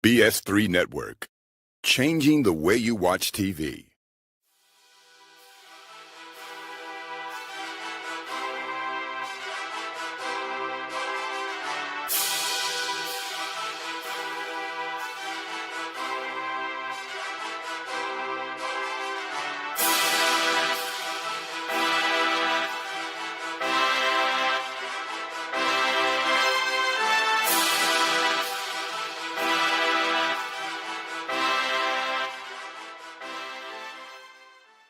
BS3 Network, changing the way you watch TV.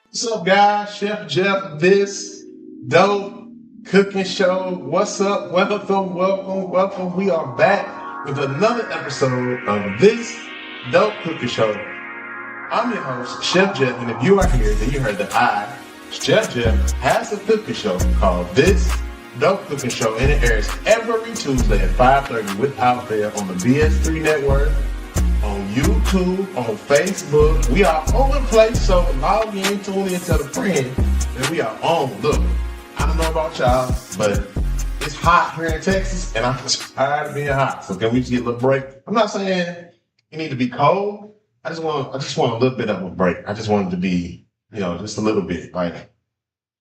What's up, guys? Chef Jeff, this dope cooking show. What's up? Welcome. We are back with another episode of this dope cooking show. I'm your host, Chef Jeff, and if you are here, then you heard that I, Chef Jeff, has a cooking show called This Dope Cooking Show, and it airs every Tuesday at 5:30 without fail on the BS3 Network, on YouTube, on Facebook. We are all over the place, so log in, tune in, tell a friend that we are on. Look, I don't know about y'all, but it's hot here in Texas, and I'm tired of being hot. So can we just get a little break? I'm not saying you need to be cold. I just want a little bit of a break. I just want it to be, just a little bit, like a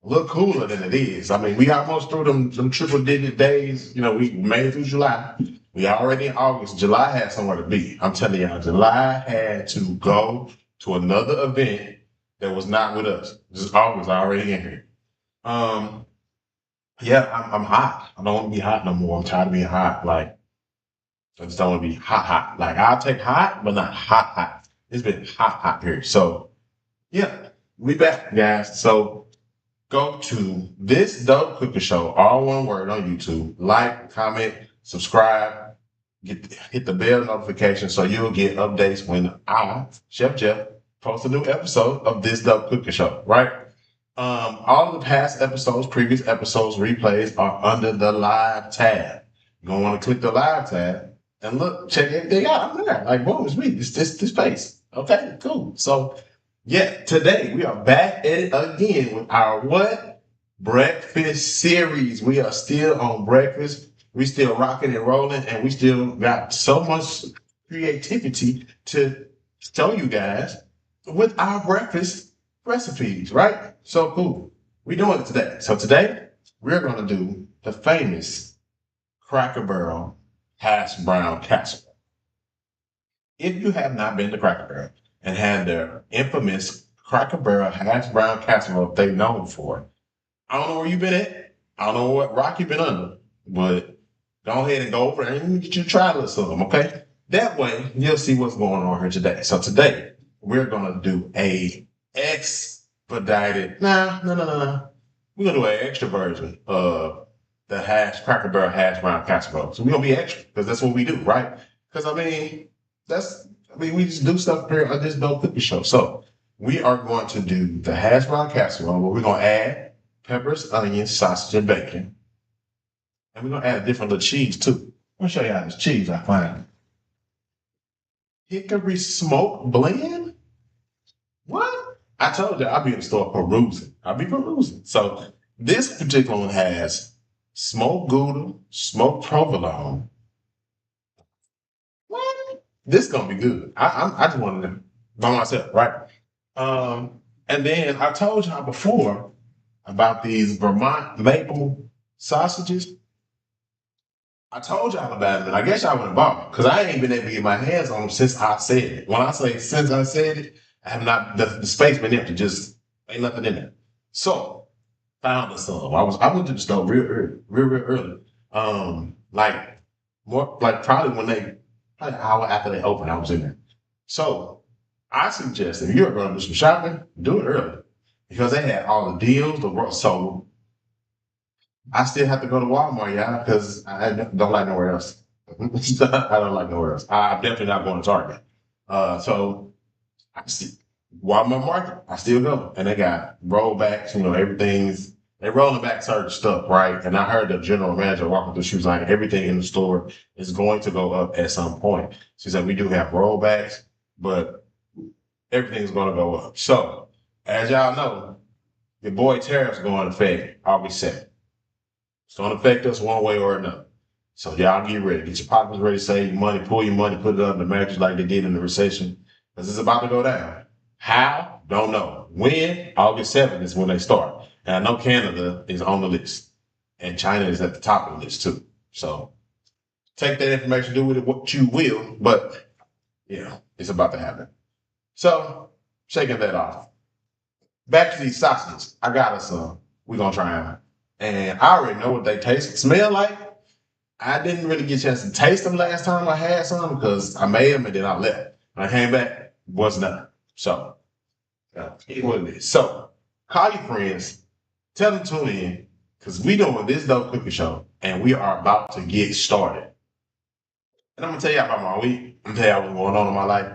little cooler than it is. I mean, we almost through them triple digit days. We made it through July. We already in August. July had somewhere to be. I'm telling y'all, July had to go to another event that was not with us. This August already in here. I'm hot. I don't want to be hot no more. I'm tired of being hot. Like, I just don't want to be hot. Like, I'll take hot, but not hot. It's been hot here. So, yeah, we back, guys. So, go to This Dope Cooking Show, all one word, on YouTube. Like, comment, subscribe. Hit the bell notification so you'll get updates when I, Chef Jeff, post a new episode of This Dope Cooking Show, right? All of the past episodes, previous episodes, replays are under the live tab. You're going to want to click the live tab and look, check everything out. I'm there. Like, boom, it's me. It's this space. Okay, cool. So, yeah, today we are back at it again with our what? Breakfast series. We are still on breakfast. We still rocking and rolling, and we still got so much creativity to show you guys with our breakfast recipes, right? So cool. We're doing it today. So today, we're going to do the famous Cracker Barrel hash brown casserole. If you have not been to Cracker Barrel and had their infamous Cracker Barrel hash brown casserole they're known for, I don't know where you've been at. I don't know what rock you've been under, but go ahead and go over and get you to try a little something, okay? That way, you'll see what's going on here today. So today, we're going to do a expedited, no. We're going to do an extra version of the Cracker Barrel hash brown casserole. So we're going to be extra, because that's what we do, right? Because, we just do stuff here on this dope cookie show. So we are going to do the hash brown casserole, where we're going to add peppers, onions, sausage, and bacon. And we're going to add a different little cheese, too. I'm going to show you how this cheese I find. Hickory smoke blend? What? I told you I'll be in the store perusing. I'll be perusing. So this particular one has smoked Gouda, smoked provolone. What? This is going to be good. I just wanted to by myself, right? And then I told y'all before about these Vermont maple sausages. I told y'all about it, and I guess y'all would have bought them, because I ain't been able to get my hands on them since I said it. When I say since I said it, I have not, the space been empty, just ain't nothing in there. So, found us some. I went to the store real early. Probably an hour after they opened, I was in there. So, I suggest if you're going to do some shopping, do it early, because they had all the deals, so I still have to go to Walmart, y'all, because I don't like nowhere else. I don't like nowhere else. I'm definitely not going to Target. So Walmart Market, I still go. And they got rollbacks, they're rolling back certain stuff, right? And I heard the general manager walking through, she was like, everything in the store is going to go up at some point. She said, we do have rollbacks, but everything's going to go up. So, as y'all know, your boy tariffs going to affect August 2nd. It's going to affect us one way or another. So y'all get ready. Get your pockets ready, save your money, pull your money, put it up in the mattress like they did in the recession. Because it's about to go down. How? Don't know. When? August 7th is when they start. And I know Canada is on the list. And China is at the top of the list too. So take that information, do with it what you will, but yeah, it's about to happen. So shaking that off. Back to these sausages. I got us some. We're gonna try them. And I already know what they taste, smell like. I didn't really get a chance to taste them last time I had some because I made them and then I left. When I came back, wasn't done. So, here's what it is. So, call your friends, tell them to tune in because we doing this dope cooking show and we are about to get started. And I'm gonna tell you about my week. I'm gonna tell you what's going on in my life,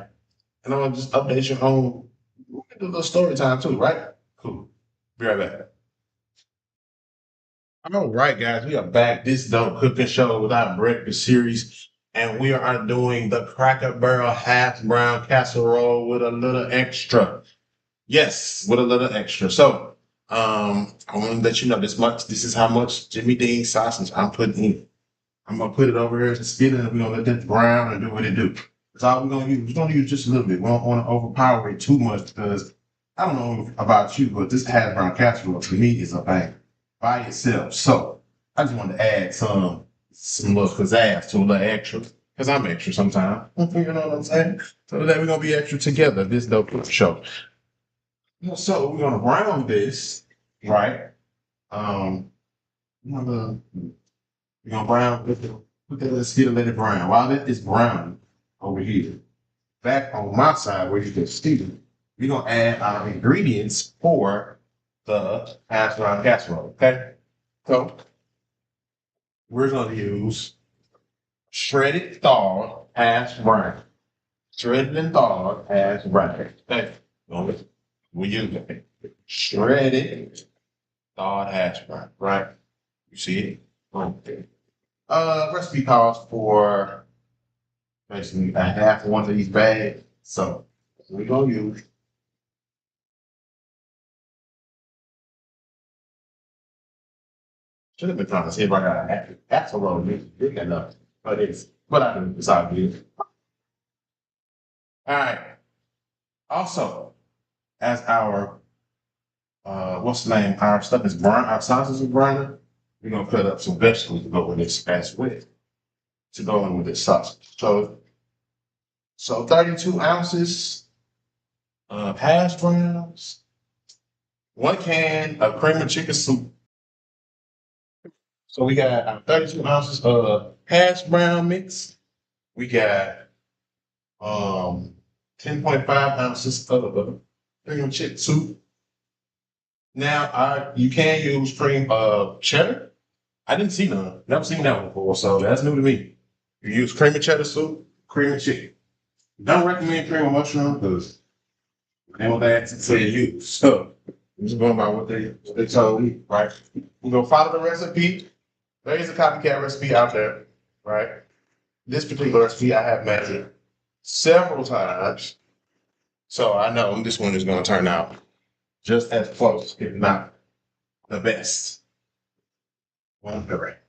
and I'm gonna just update you on. We're gonna do a little story time too, right? Cool. Be right back. All right, guys, we are back. This dope cooking show with our breakfast series, and we are doing the Cracker Barrel half brown casserole with a little extra. Yes, with a little extra. So, I want to let you know this much. This is how much Jimmy Dean sausage I'm putting in. I'm gonna put it over here to spit it, and we're gonna let that brown and do what it do. That's all we're gonna use. We're gonna use just a little bit. We don't want to overpower it too much because I don't know about you, but this hash brown casserole to me is a bang by itself. So I just wanted to add some little pizzazz to a little extra because I'm extra sometimes. You know what I'm saying? So that we're gonna be extra together. This dope for show. So we're gonna brown this, right? I'm gonna We're gonna brown, put that little skid and let it brown. While that is brown over here, back on my side where you can see it, we're gonna add our ingredients for the hash brown casserole. Okay, so we're gonna use shredded thawed hash brown, shredded and thawed hash brown. Okay, we use it. Shredded thawed hash brown, right? You see it? Okay. Recipe calls for basically a half of one of these bags. So we're gonna use should have been trying to see if I got an axle big enough. But I do, it's all good. All right. Also, as our what's the name? Our stuff is brown, our sausage is browner. We're gonna cut up some vegetables to go with this as well. To go in with this sausage. So 32 ounces of hash browns, 1 can of cream of chicken soup. So we got 32 ounces of hash brown mix. We got 10.5 ounces of cream of chicken soup. Now, you can use cream of cheddar. I didn't see none. Never seen that one before, so that's new to me. You use cream of cheddar soup, cream of chicken. Don't recommend cream of mushroom because they want that to say use. So I'm just going by what they told me, right? We're gonna follow the recipe. There is a copycat recipe out there, right? This particular recipe I have measured several times, so I know this one is going to turn out just as close, if not the best. Well, correct.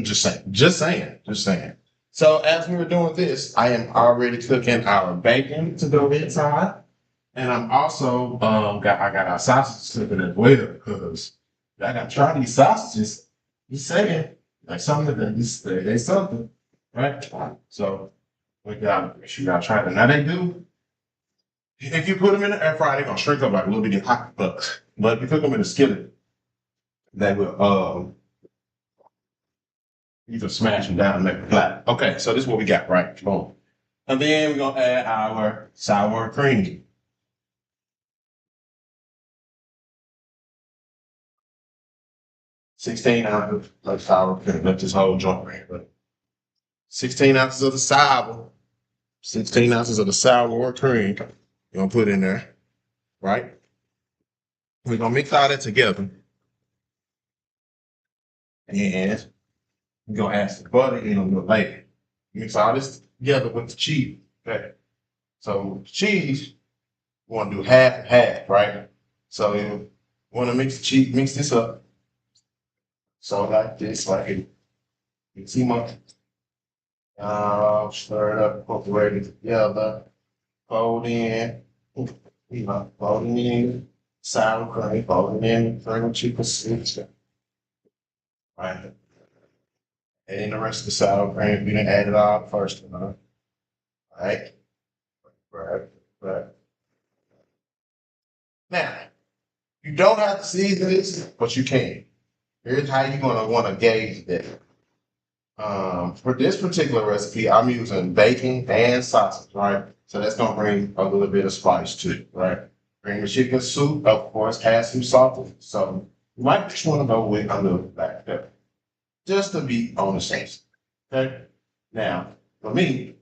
Just saying. So as we were doing this, I am already cooking our bacon to go inside, and I'm also I got our sausages cooking as well because I got to try these sausages. You saying like something that they something, right? So we got you gotta try them. Now they do. If you put them in the air fryer, they're gonna shrink up like a little bit hot. But if you cook them in a skillet, they will you can smash them down and make them flat. Okay, so this is what we got, right? Boom. And then we're gonna add our sour cream. 16 ounces of sour cream. Let this whole joint right. But 16 ounces of the sour. 16 ounces of the sour cream. You're gonna put in there, right? We're gonna mix all that together. And we're gonna add some butter in a little later. Mix all this together with the cheese. Okay. So cheese, we want to do half and half, right? So you want to mix the cheese, mix this up. So like this, like it. You see my stir it up, incorporate it together, fold in, fold in sour cream, fold in cream chicken sweets, right? And then the rest of the sour cream, we didn't add it all first, right? Right. Now, you don't have to season this, but you can. Here's how you're gonna want to gauge that. For this particular recipe, I'm using bacon and sausage, right? So that's gonna bring a little bit of spice to it, right? Bring the chicken soup, of course, add some salt. So you might just want to go with a little black pepper, just to be on the safe side. Okay. Now, for me,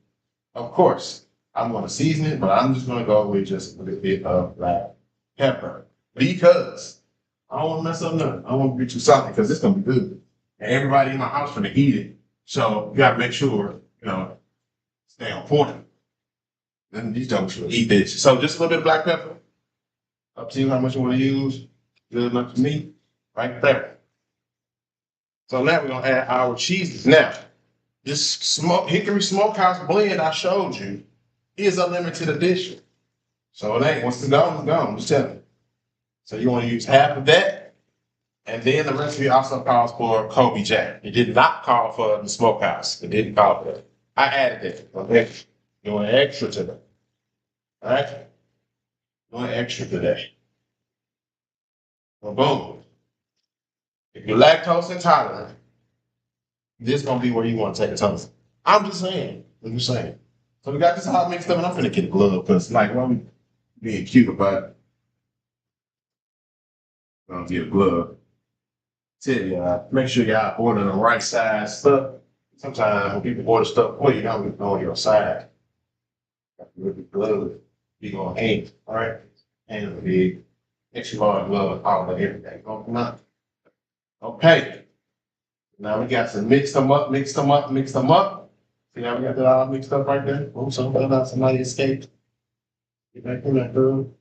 of course, I'm gonna season it, but I'm just gonna go with just a little bit of black pepper because I don't want to mess up nothing. I don't want to be too salty because it's gonna be good, and everybody in my house gonna eat it. So you gotta make sure stay on point. Then these don't eat this. So just a little bit of black pepper. Up to you how much you want to use. Good enough for me, right there. So now we're gonna add our cheeses. Now, this hickory smokehouse blend I showed you is a limited edition. So it ain't, once it's gone, it's gone. I'm just telling you. So you want to use half of that. And then the recipe also calls for Kobe Jack. It did not call for the smokehouse. It didn't call for it. I added it. Okay. Doing extra today. All right. Doing extra today. Well, boom. If you're lactose intolerant, this is gonna be where you want to take a toast. I'm just saying. I'm just saying. So we got this all mixed up, and I'm finna get a glove because, like, well, I'm being cute about it. Gonna get a glove. Tell you, make sure y'all order the right size stuff. Sometimes when people order stuff for you, you don't know your size. With the glove, you gonna hang, all right? And the big, extra large glove, all of everything. Okay. Now we got to mix them up, mix them up, mix them up. See how we got that all mixed up right there? Oh, somebody escaped. Get back in that room.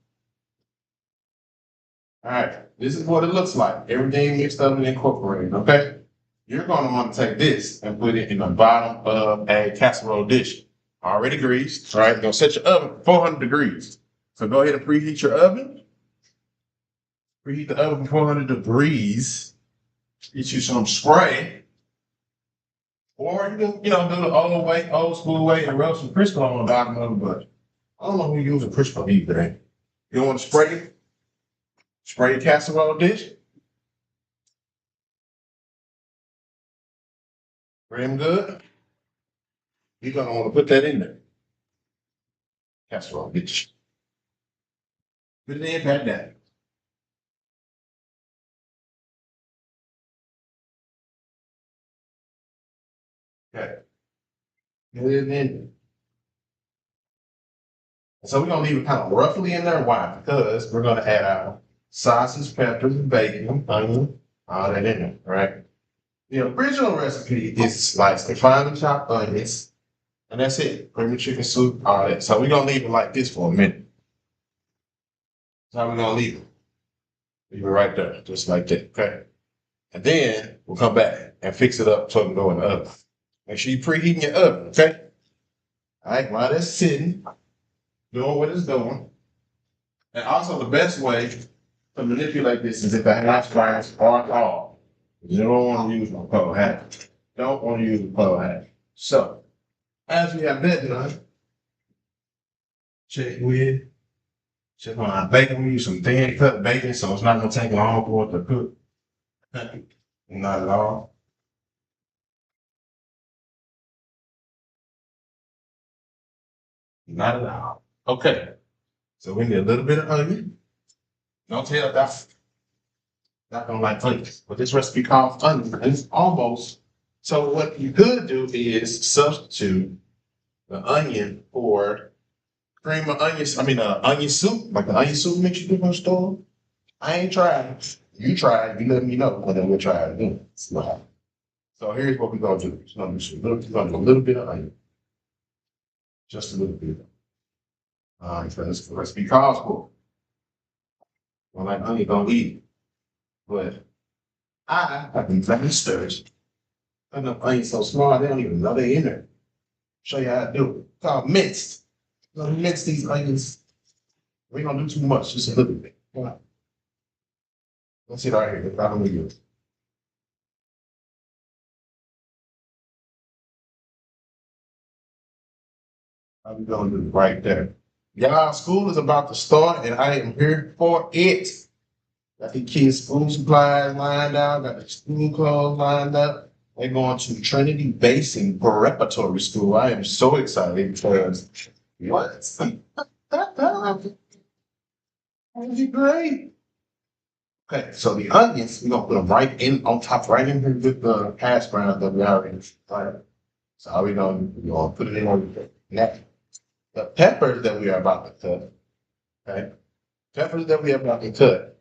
All right, this is what it looks like. Everything mixed up and incorporated, okay? You're gonna want to take this and put it in the bottom of a casserole dish. Already greased, all right? You're gonna set your oven for 400 degrees. So go ahead and preheat your oven. Preheat the oven for 400 degrees. Get you some spray. Or you can, do the old way, old school way and rub some Crisco on the bottom of it, but I don't know who uses Crisco either. You don't want to spray it? Spray your casserole dish. Spray them good. You're gonna want to put that in there. Casserole dish. Put it in, pat that. Okay. Get it in. So we're gonna leave it kind of roughly in there. Why? Because we're gonna add our sausage, peppers, bacon, onion, all that in there, right? The original recipe is sliced and finely chopped onions, and that's it. Creamy chicken soup, all that. So we're gonna leave it like this for a minute. That's how we're gonna leave it. Leave it right there, just like that, okay? And then we'll come back and fix it up so it can go in the oven. Make sure you preheating your oven, okay? All right, while that's sitting, doing what it's doing. And also the best way to manipulate this is if the hash browns are tall. You don't want to use a pole hat. Don't want to use a pole hat. So, as we have that done, check on our bacon. We use some thin cut bacon, so it's not going to take long for it to cook. Not at all. Not at all. Okay. So we need a little bit of onion. Don't tell that. Not gonna like onions, but this recipe calls onion. And it's almost. So what you could do is substitute the onion for cream of onions. I mean, onion soup, like the onion soup mix you do from the store. I ain't tried. You tried. You let me know, and then we'll try it again. So here's what we're gonna do. We're gonna do a little bit of onion, just a little bit. Because the recipe calls for. Well, like onion, don't eat it, but I have been very stirred. And the onions so small, they don't even know they're in there. Show you how to do it. It's called minced. We're gonna mince these onions. We ain't gonna do too much, just a little bit. Come on. Let's see right here. If I don't do it. I'm gonna do it right there. Y'all, school is about to start, and I am here for it. Got the kids' school supplies lined out, got the school clothes lined up. They're going to Trinity Basin Preparatory School. I am so excited because what? That'd be great. Okay, so the onions, we're gonna put them right in on top, right in here with the hash browns that we already started. So all we're gonna put it in on that. The peppers that we are about to cut, okay? Peppers that we are about to cut,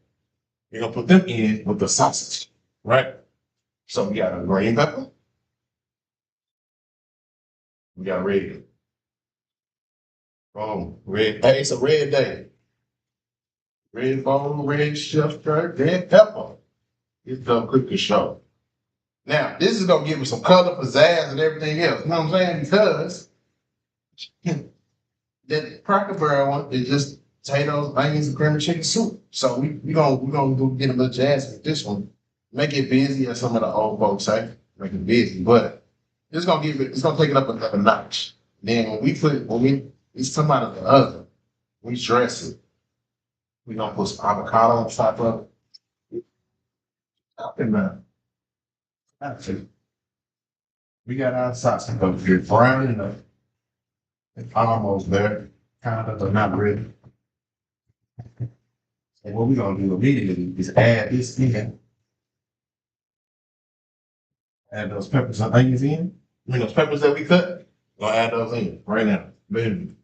we're gonna put them in with the sausage, right? So we got a green pepper, we got red. Boom, red. Hey, it's a red day. Red bone, red chef, red pepper. It's the cookie show. Now, this is gonna give us some color, pizzazz, and everything else. You know what I'm saying? Because that Cracker Barrel one is just potatoes, onions, and cream and chicken soup. So we gonna go get a little jazz with this one. Make it busy, as some of the old folks say. Make it busy, but it's gonna take it up another notch. Then it's come out of the oven, we dress it. We gonna put some avocado on top of it. Up in there. That's it. We got our sausage over here browning up. It's almost there. Kind of, but not really. And what we're gonna do immediately is add this in. Add those peppers and onions in. I mean those peppers that we cut, we're gonna add those in right now. Boom.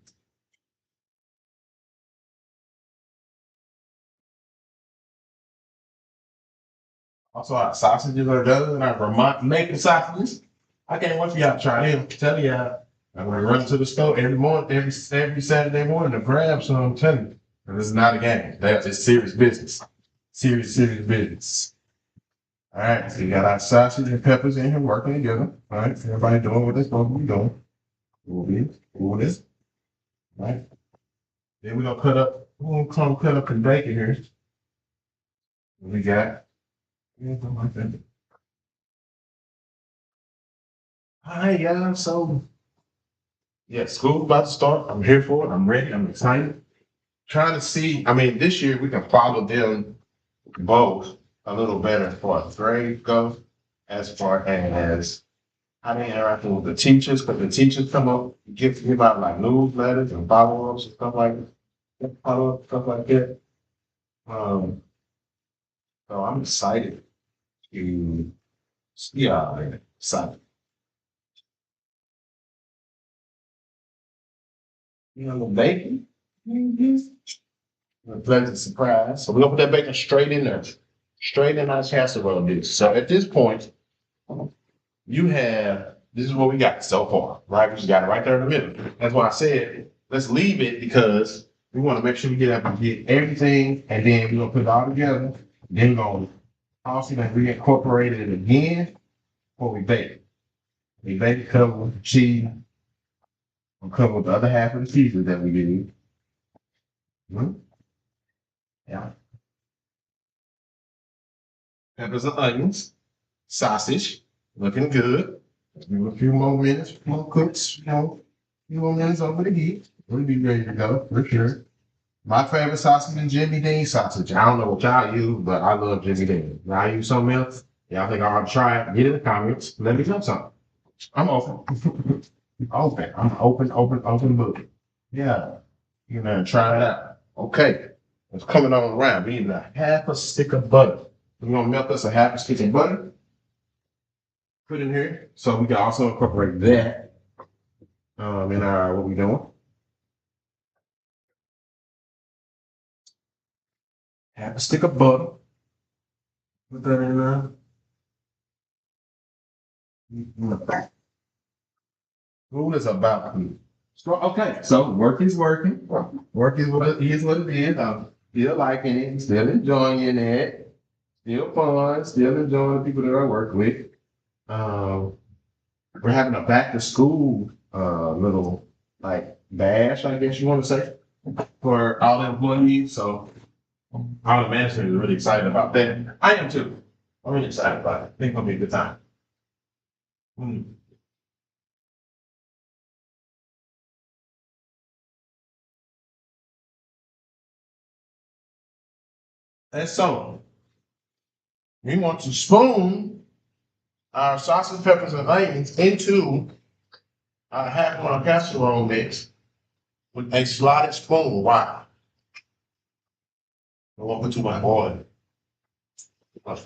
Also our sausages are done, our Vermont maple sausages. I can't wait for y'all to try them. Tell y'all. I'm gonna run to the store every morning, every Saturday morning to grab some. I'm telling you. And this is not a game. That's just serious business. Serious business. All right, so you got our sausage and peppers in here working together. All right, everybody doing what they're supposed to be doing. Move this. All right. Then we're gonna come cut up the bacon here. What we got. Something like that. All right, y'all. So yeah, school's about to start. I'm here for it. I'm ready. I'm excited. Trying to see. I mean, this year we can follow them both a little better as far as grades go, as far as how they interacting with the teachers, because the teachers give out like newsletters and follow-ups and stuff like that. Um, so I'm excited to see how they excited. You know, the bacon. A pleasant surprise. So we're gonna put that bacon straight in there, straight in our casserole dish. So at this point, this is what we got so far, right? We just got it right there in the middle. That's why I said let's leave it because we want to make sure we get up and get everything, and then we're gonna put it all together. Then we're gonna also reincorporate it again before we bake it. We bake it covered with the cheese. We'll cover with the other half of the cheeses that we did. Mhm. Yeah. Peppers and onions, sausage, looking good. Give it a few more minutes, more cooks, a few more minutes over the heat. We'll be ready to go for sure. My favorite sausage is Jimmy Dean sausage. I don't know what y'all use, but I love Jimmy Dean. Y'all use something else? Y'all think I ought to try it? Get in the comments. Let me know something. I'm open. I'm open book. Yeah. You know, try it out. Okay. It's coming on around. We need a half a stick of butter. We're gonna melt us a half a stick of butter. Put in here. So we can also incorporate that in our what we doing. Half a stick of butter. Put that in there. Who is about me? So, okay, so work is working. Work is what it is. I'm still liking it, still enjoying it, still fun, still enjoying the people that I work with. we're having a back to school little like bash, I guess you want to say, for all the employees. So all the management is really excited about that. I am too. I'm really excited about it. I think it'll be a good time. Mm. And so we want to spoon our sausage, peppers, and onions into our half pound casserole mix with a slotted spoon. Wow. I won't put too much oil. All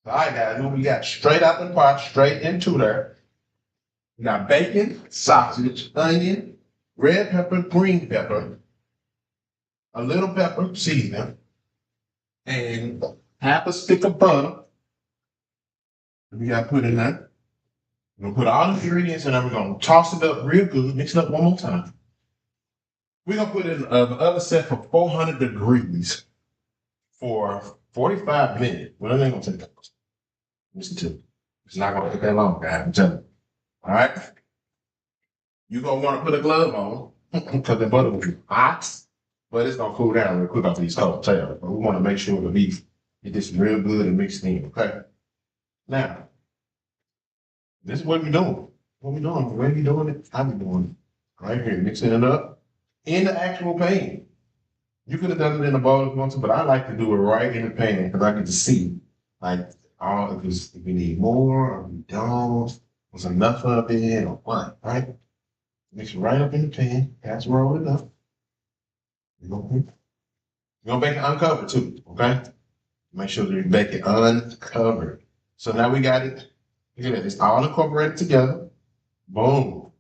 right, guys, what we got straight out the pot, straight into there. We got bacon, sausage, onion, red pepper, green pepper, a little pepper seasoning, and half a stick of butter. We got to put in there. We're going to put all the ingredients in there. We're going to toss it up real good, mix it up one more time. We're going to put it in the oven set for 400 degrees for 45 minutes. Well, it ain't going to take that much. Listen to it. It's not going to take that long, guys. I'm telling you. All right? You're going to want to put a glove on because the butter will be hot, but it's going to cool down real quick off these cold potatoes. But we want to make sure the beef get this real good and mixed in, okay? Now, this is what we're doing. What we doing? Where we doing it? How we doing it? Right here, mixing it up in the actual pan. You could have done it in a bowl if you want to, but I like to do it right in the pan because I get to see, like, if we need more or we don't, was enough of it or what, right? Mix it right up in the pan. Casserole it up. You're gonna bake it uncovered too, okay? Make sure that you bake it uncovered. So now we got it. Look at that. It's all incorporated together. Boom.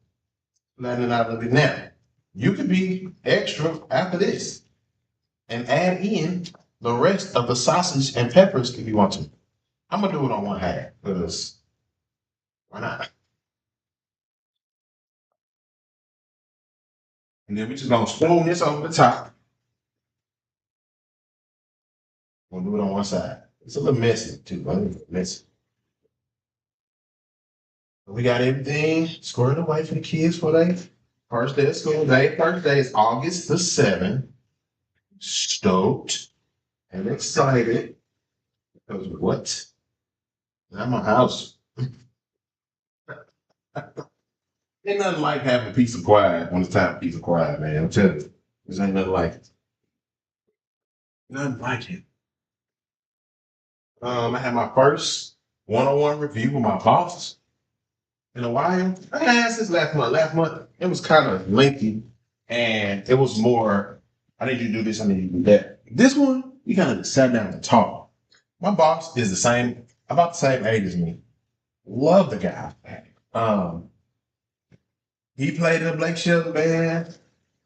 Letting it out a little bit. Now, you could be extra after this and add in the rest of the sausage and peppers if you want to. I'm gonna do it on one half because why not? And then we're just gonna spoon this over the top. We'll do it on one side. It's a little messy too, but messy. We got everything squared away for the kids for their first day of school. Their first day is August the 7th. Stoked and excited because what? I'm a house. Ain't nothing like having a piece of quiet when it's time for peace of quiet, man. I'm telling you. There's ain't nothing like it. Nothing like it. I had my first one-on-one review with my boss in a while. I asked this last month. Last month, it was kind of lengthy and it was more, I need you to do this, I need you to do that. This one, we kind of just sat down and talked. My boss is the same, about the same age as me. Love the guy. Um, he played in a Blake Shelton band.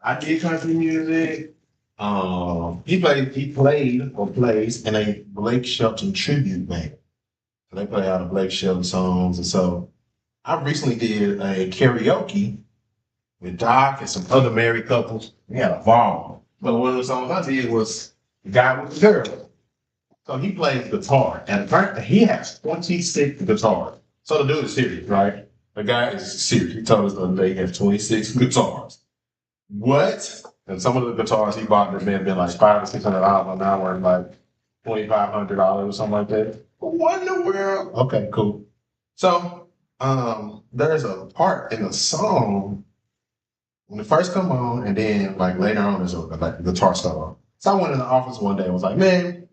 I did country music. He played or plays in a Blake Shelton tribute band. So they play all the Blake Shelton songs. And so I recently did a karaoke with Doc and some other married couples. We had a ball. But one of the songs I did was The Guy with the Girl. So he plays guitar. And apparently he has 26 guitars. So the dude is serious, right? The guy is serious. He told us the other day he has 26 guitars. What? And some of the guitars he bought may have been like $500 or $600, now worth like $2,500 or something like that. What in the world? Okay, cool. So there's a part in the song when it first come on, and then like later on there's like a guitar solo. So I went in the office one day and was like, man,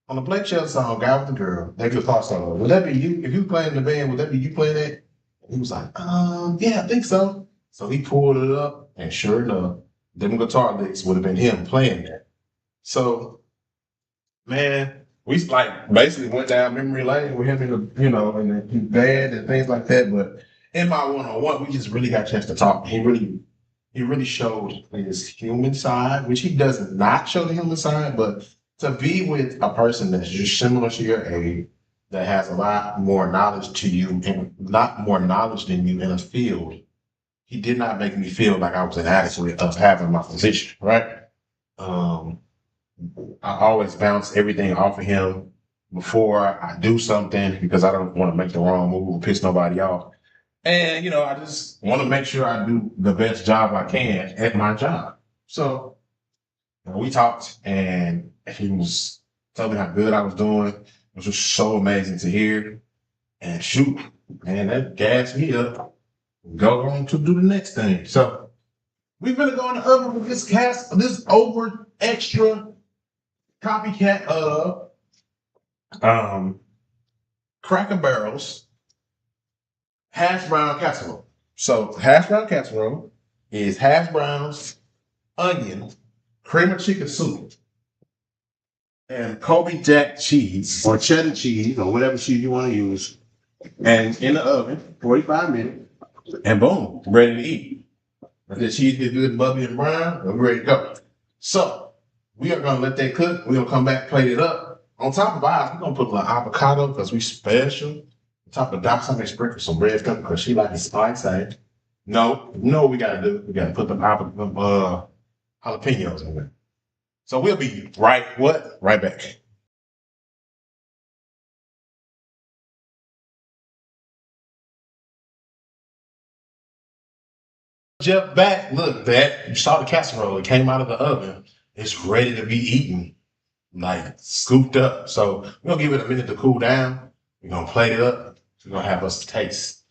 on the Blake Shelton song, Guy with the Girl, that guitar solo, would that be you? If you playing in the band, would that be you playing that? And he was like, yeah, I think so. So he pulled it up, and sure enough, them guitar licks would have been him playing that. So, man, we like basically went down memory lane with him in the band and things like that. But in my one-on-one, we just really got a chance to talk. He really showed his human side, which he does not show the human side, but to be with a person that's just similar to your age, that has a lot more knowledge to you and a lot more knowledge than you in a field, he did not make me feel like I was inadequate of having my position, right? Um, I always bounce everything off of him. before I do something because I don't want to make the wrong move or piss nobody off. And, I just want to make sure I do the best job I can at my job. So we talked and he was telling me how good I was doing. It was just so amazing to hear. And shoot, man, that gassed me up. Go on to do the next thing. So we're gonna go in the oven with this over extra copycat of Cracker Barrel's hash brown casserole. So hash brown casserole is hash browns, onion, cream of chicken soup, and Kobe Jack cheese or cheddar cheese or whatever cheese you want to use, and in the oven 45 minutes, and boom, ready to eat. If the cheese get good, bubbly, and brown, we're ready to go. So we are gonna let that cook. We're gonna come back, plate it up. On top of ours, we're gonna put a little avocado because we special. On top of Doc's, I'm gonna sprinkle some red pepper because she likes spicy. No, we gotta do. We gotta put the jalapenos in there. So we'll be right back. Jeff back. Look, that you saw the casserole. It came out of the oven. It's ready to be eaten, like scooped up. So we're gonna give it a minute to cool down. We're gonna plate it up. We're gonna have us taste.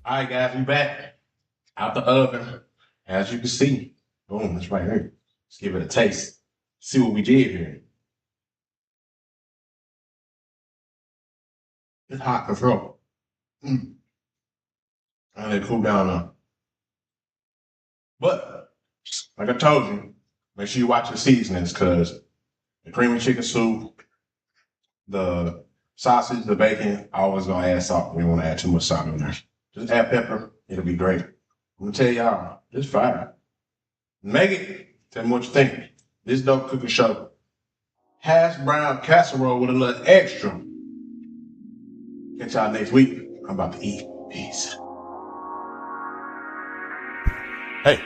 All right, guys, we back out the oven. As you can see, boom, it's right here. Let's give it a taste. See what we did here. It's hot for sure. And it cool down now. But like I told you, make sure you watch the seasonings because the creamy chicken soup, the sausage, the bacon, I always gonna add salt. We don't want to add too much salt in there. Just add pepper. It'll be great. I'm gonna tell y'all, it's fire. Make it. Tell me what you think. This dope cooking show. Hash brown casserole with a little extra. Catch y'all next week. I'm about to eat. Peace. Hey,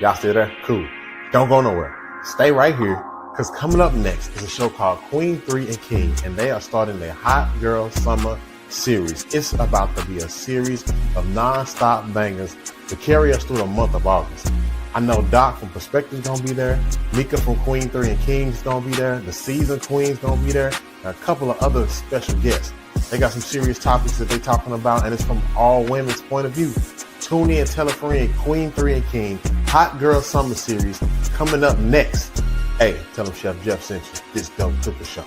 y'all still there? Cool. Don't go nowhere. Stay right here, because coming up next is a show called Queen 3 and King, and they are starting their Hot Girl Summer series. It's about to be a series of non-stop bangers to carry us through the month of August. I know Doc from Perspective's gonna be there, Mika from Queen 3 and King's gonna be there, the Season Queen's gonna be there, and a couple of other special guests. They got some serious topics that they're talking about, and it's from all women's point of view. Tune in, tell a friend, Queen 3 and King, Hot Girl Summer series coming up next. Hey, tell them Chef Jeff sent you. This Dope Cooker Show.